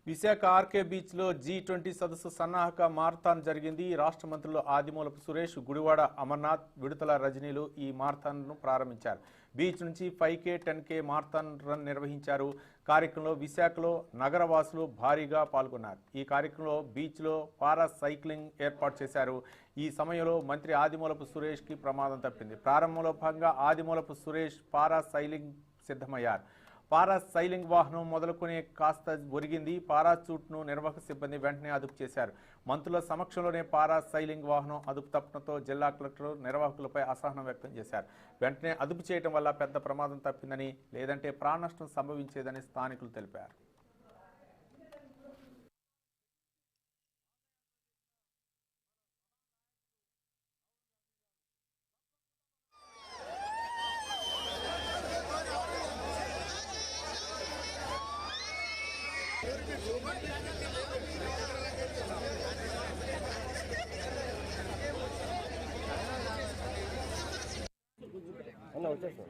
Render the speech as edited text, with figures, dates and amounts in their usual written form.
Visakha RK beach లో G20 సదస్సు సన్నాహక మారథాన్ జరిగింది. రాష్ట్ర మంత్రులు ఆదిమూలపు సురేష్, గుడివాడ అమర్నాథ్, విడుదల రజనీలు ఈ మారథాన్ ను ప్రారంభించారు. బీచ్ నుంచి 5K, 10K మారథాన్ రన్ నిర్వహించారు. కార్యక్రమంలో విశాఖలో నగరవాసులు భారీగా పాల్గొన్నారు. ఈ కార్యక్రమంలో బీచ్ లో పారా సైక్లింగ్ ఏర్పాటు చేశారు. ఈ సమయంలో మంత్రి ఆదిమూలపు సురేష్ కి ప్రమాదం తప్పింది. ప్రారంభంలో భాగంగా ఆదిమూలపు సురేష్ పారా సైలింగ్ సిద్ధమయ్యారు. పారా సైలింగ్ వాహనం మొదలుకొని కాస్త ఒరిగింది. పారాచూట్ ను నిర్వాహక సిబ్బంది వెంటనే అదుపు చేశారు. మంత్రుల సమక్షంలోనే పారా సైలింగ్ వాహనం అదుపు తప్పడంతో జిల్లా కలెక్టర్ నిర్వాహకులపై అసహనం వ్యక్తం చేశారు. వెంటనే అదుపు చేయడం వల్ల పెద్ద ప్రమాదం తప్పిందని, లేదంటే ప్రాణనష్టం సంభవించేదని స్థానికులు తెలిపారు. వచ్చేస్తాం.